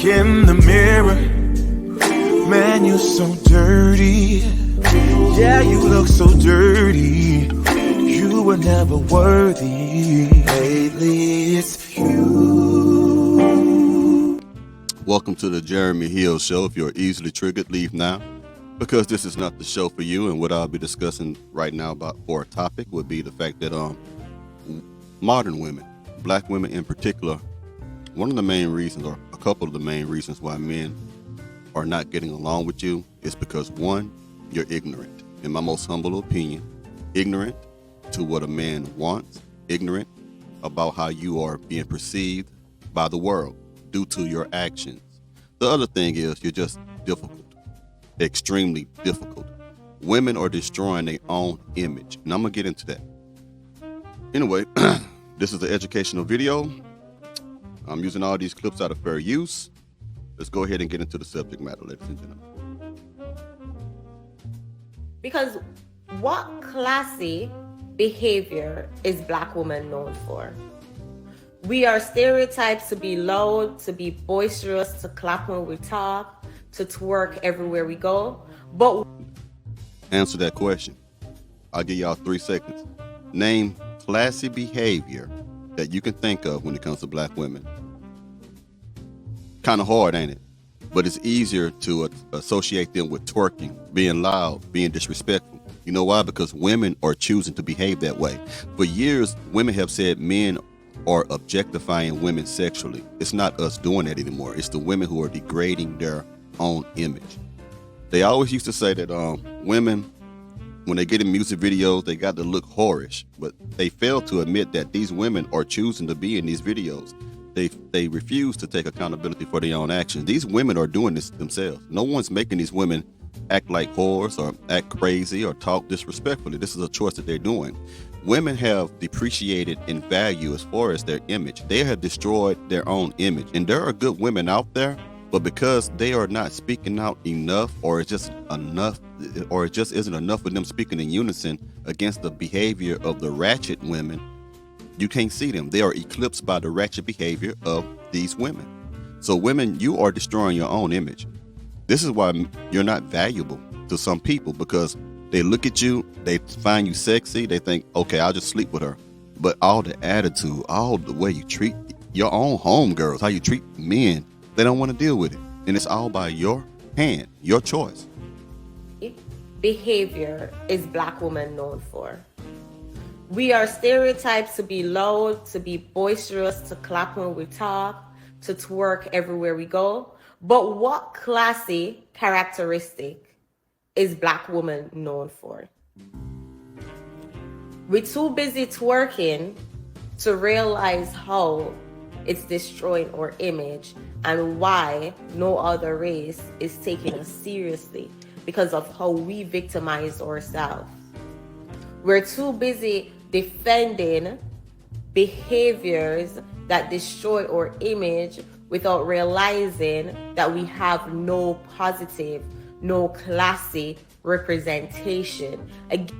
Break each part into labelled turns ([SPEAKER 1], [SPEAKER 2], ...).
[SPEAKER 1] in the mirror. Man, you're so dirty. Yeah, you look so dirty. You were never worthy. Lately, it's you.
[SPEAKER 2] Welcome to the Jeremy Hill Show. If you're easily triggered, leave now, because this is not the show for you. And what I'll be discussing right now about for a topic would be the fact that modern women, black women in particular, one of the main reasons, or a couple of the main reasons why men are not getting along with you is because, one, you're ignorant. In my most humble opinion, ignorant to what a man wants, ignorant about how you are being perceived by the world due to your actions. The other thing is you're just difficult, extremely difficult. Women are destroying their own image, and I'm gonna get into that. Anyway, this is an educational video. I'm using all these clips out of fair use. Let's go ahead and get into the subject matter, ladies and gentlemen.
[SPEAKER 3] Because what classy behavior is black women known for? We are stereotyped to be loud, to be boisterous, to clap when we talk, to twerk everywhere we go. But
[SPEAKER 2] answer that question. I'll give y'all 3 seconds. Name classy behavior that you can think of when it comes to black women. Kind of hard, ain't it? But it's easier to associate them with twerking, being loud, being disrespectful. You know why? Because women are choosing to behave that way. For years, women have said men are objectifying women sexually. It's not us doing that anymore. It's the women who are degrading their own image. They always used to say that women, when they get in music videos, they got to look whorish, but they fail to admit that these women are choosing to be in these videos. They refuse to take accountability for their own actions. These women are doing this themselves. No one's making these women act like whores or act crazy or talk disrespectfully. This is a choice that they're doing. Women have depreciated in value as far as their image. They have destroyed their own image. And there are good women out there, but because they are not speaking out enough, or it's just enough, or it just isn't enough of them speaking in unison against the behavior of the ratchet women, you can't see them. They are eclipsed by the ratchet behavior of these women. So women, you are destroying your own image. This is why you're not valuable to some people, because they look at you, they find you sexy, they think, okay, I'll just sleep with her. But all the attitude, all the way you treat your own homegirls, how you treat men, they don't want to deal with it. And it's all by your hand, your choice.
[SPEAKER 3] Behavior is black women known for. We are stereotyped to be loud, to be boisterous, to clap when we talk, to twerk everywhere we go. But what classy characteristic is black women known for? We're too busy twerking to realize how it's destroying our image and why no other race is taking us seriously because of how we victimize ourselves. We're too busy defending behaviors that destroy our image without realizing that we have no positive, no classy representation.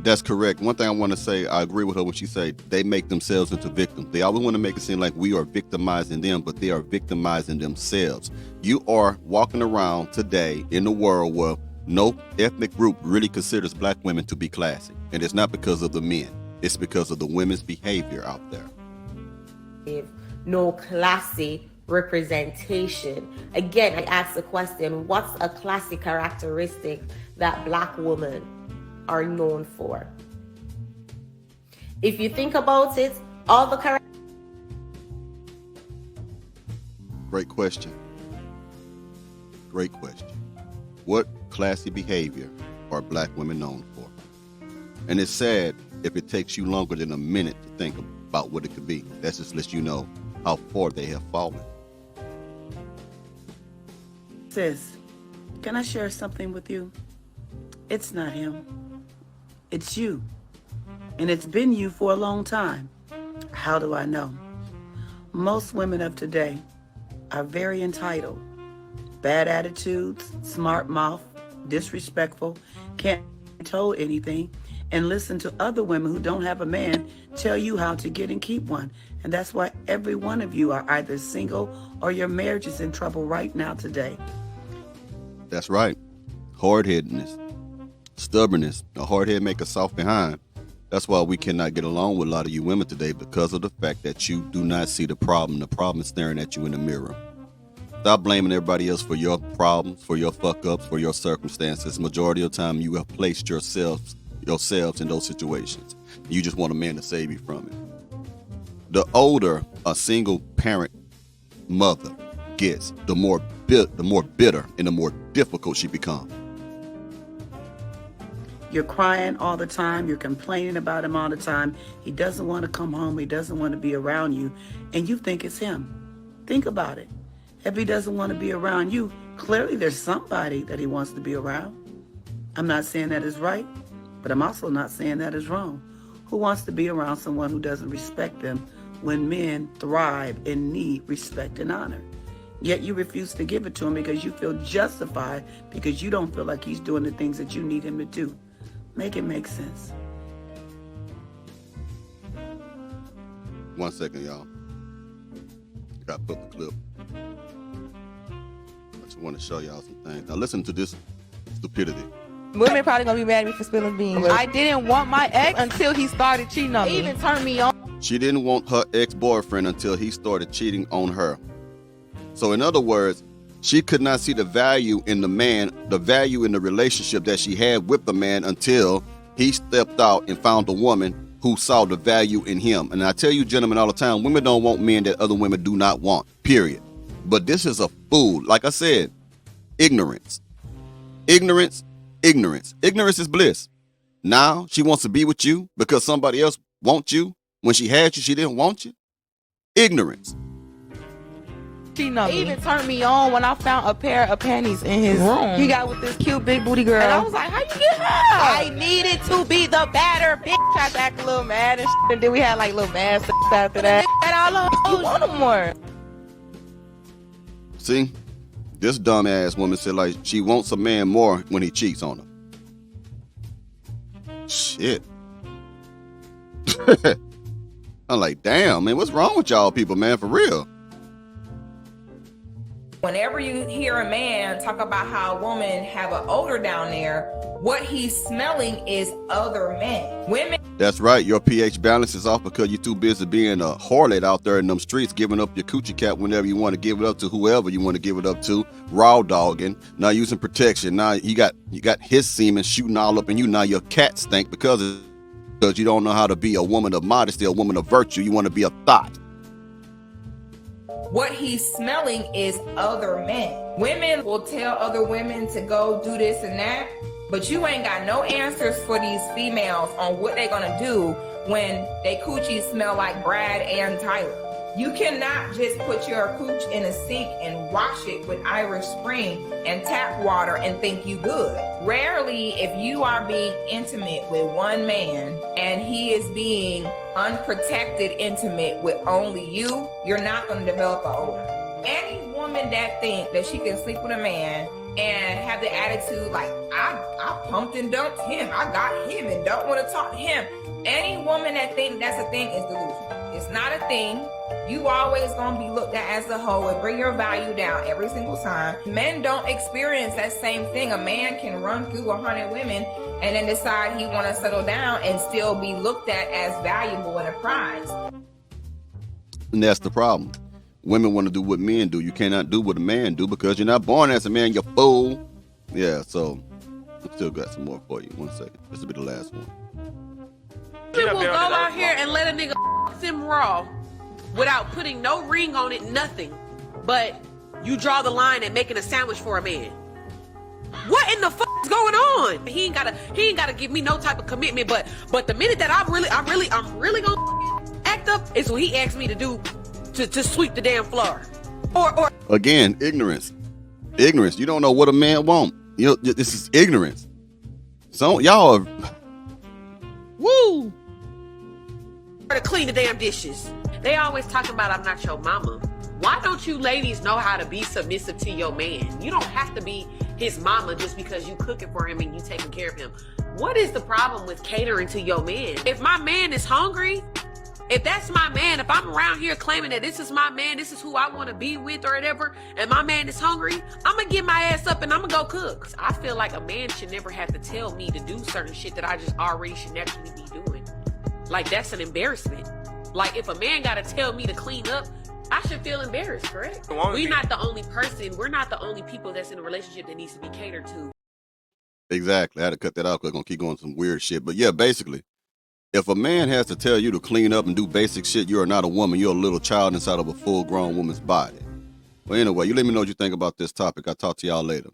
[SPEAKER 2] That's correct. One thing I want to say, I agree with her when she said they make themselves into victims. They always want to make it seem like we are victimizing them, but they are victimizing themselves. You are walking around today in the world where no ethnic group really considers black women to be classy. And it's not because of the men. It's because of the women's behavior out there.
[SPEAKER 3] No classy representation. Again, I ask the question, what's a classy characteristic that black women are known for? If you think about it, all the
[SPEAKER 2] Great question. Great question. What classy behavior are black women known for? And it's sad if it takes you longer than a minute to think about what it could be. That's just lets you know how far they have fallen.
[SPEAKER 4] Sis, can I share something with you? It's not him. It's you. And it's been you for a long time. How do I know? Most women of today are very entitled. Bad attitudes, smart mouth, disrespectful, can't be told anything, and listen to other women who don't have a man tell you how to get and keep one. And that's why every one of you are either single or your marriage is in trouble right now today.
[SPEAKER 2] That's right. Hard-headedness, stubbornness. A hard head make a soft behind. That's why we cannot get along with a lot of you women today, because of the fact that you do not see the problem. The problem is staring at you in the mirror. Stop blaming everybody else for your problems, for your fuck-ups, for your circumstances. Majority of the time, you have placed yourselves in those situations. You just want a man to save you from it. The older a single parent mother gets, the more bitter and the more difficult she becomes.
[SPEAKER 4] You're crying all the time. You're complaining about him all the time. He doesn't want to come home. He doesn't want to be around you. And you think it's him. Think about it. If he doesn't want to be around you, clearly there's somebody that he wants to be around. I'm not saying that is right, but I'm also not saying that is wrong. Who wants to be around someone who doesn't respect them when men thrive and need respect and honor? Yet you refuse to give it to him because you feel justified, because you don't feel like he's doing the things that you need him to do. Make it make sense.
[SPEAKER 2] 1 second, y'all. Got to put the clip. I just want to show y'all some things. Now listen to this stupidity.
[SPEAKER 5] Women probably gonna be mad at me for spilling beans. I didn't want my ex until he started cheating on me. He even turned me on.
[SPEAKER 2] She didn't want her ex-boyfriend until he started cheating on her. So in other words, she could not see the value in the man, the value in the relationship that she had with the man until he stepped out and found a woman who saw the value in him. And I tell you, gentlemen, all the time, women don't want men that other women do not want, period. But this is a fool. Like I said, ignorance. Ignorance, ignorance. Ignorance is bliss. Now she wants to be with you because somebody else wants you. When she had you, she didn't want you. Ignorance.
[SPEAKER 5] He even turned me on when I found a pair of panties in his room. He got with this cute big booty girl. And I was like, how you get her? I needed to be the better bitch. I act a little mad and shit. And then we had like little mad sex after that. And all you want them more.
[SPEAKER 2] See, this dumbass woman said like she wants a man more when he cheats on her. Shit. I'm like, damn, man, what's wrong with y'all people, man, for real?
[SPEAKER 6] Whenever you hear a man talk about how a woman have an odor down there, what he's smelling is other men. Women.
[SPEAKER 2] That's right. Your pH balance is off because you're too busy being a harlot out there in them streets, giving up your coochie cat whenever you want to give it up to whoever you want to give it up to, raw dogging, not using protection. Now you got his semen shooting all up in you. Now your cat stink because you don't know how to be a woman of modesty, a woman of virtue. You want to be a thought.
[SPEAKER 6] What he's smelling is other men. Women will tell other women to go do this and that, but you ain't got no answers for these females on what they're gonna do when they coochie smell like Brad and Tyler. You cannot just put your cooch in a sink and wash it with Irish Spring and tap water and think you good. Rarely, if you are being intimate with one man and he is being unprotected intimate with only you, you're not going to develop an odor. Any woman that think that she can sleep with a man and have the attitude like, I pumped and dumped him, I got him and don't want to talk to him. Any woman that think that's a thing is delusional. It's not a thing. You always gonna be looked at as a hoe and bring your value down every single time. Men don't experience that same thing. A man can run through 100 women and then decide he want to settle down and still be looked at as valuable and a prize.
[SPEAKER 2] And that's the problem. Women want to do what men do. You cannot do what a man do because you're not born as a man, you fool. Yeah, so I still got some more for you. 1 second. This will be the last one.
[SPEAKER 7] You will go out here and let a nigga him raw without putting no ring on it, nothing. But you draw the line at making a sandwich for a man. What in the fuck is going on? He ain't gotta give me no type of commitment. But the minute that I'm really gonna act up is what he asked me to do to sweep the damn floor. Or
[SPEAKER 2] again, ignorance. Ignorance. You don't know what a man want. You know, this is ignorance. So y'all are woo.
[SPEAKER 7] To clean the damn dishes. They always talking about I'm not your mama. Why don't you ladies know how to be submissive to your man? You don't have to be his mama just because you cooking for him and you taking care of him. What is the problem with catering to your man? If my man is hungry, if that's my man, if I'm around here claiming that this is my man, this is who I want to be with or whatever, and my man is hungry, I'm going to get my ass up and I'm going to go cook. 'Cause I feel like a man should never have to tell me to do certain shit that I just already should naturally be doing. Like, that's an embarrassment. Like, if a man got to tell me to clean up, I should feel embarrassed, correct? We're not the only person. We're not the only people that's in a relationship that needs to be catered to.
[SPEAKER 2] Exactly. I had to cut that out because I'm going to keep going some weird shit. But yeah, basically, if a man has to tell you to clean up and do basic shit, you are not a woman. You're a little child inside of a full-grown woman's body. Well, anyway, you let me know what you think about this topic. I'll talk to y'all later.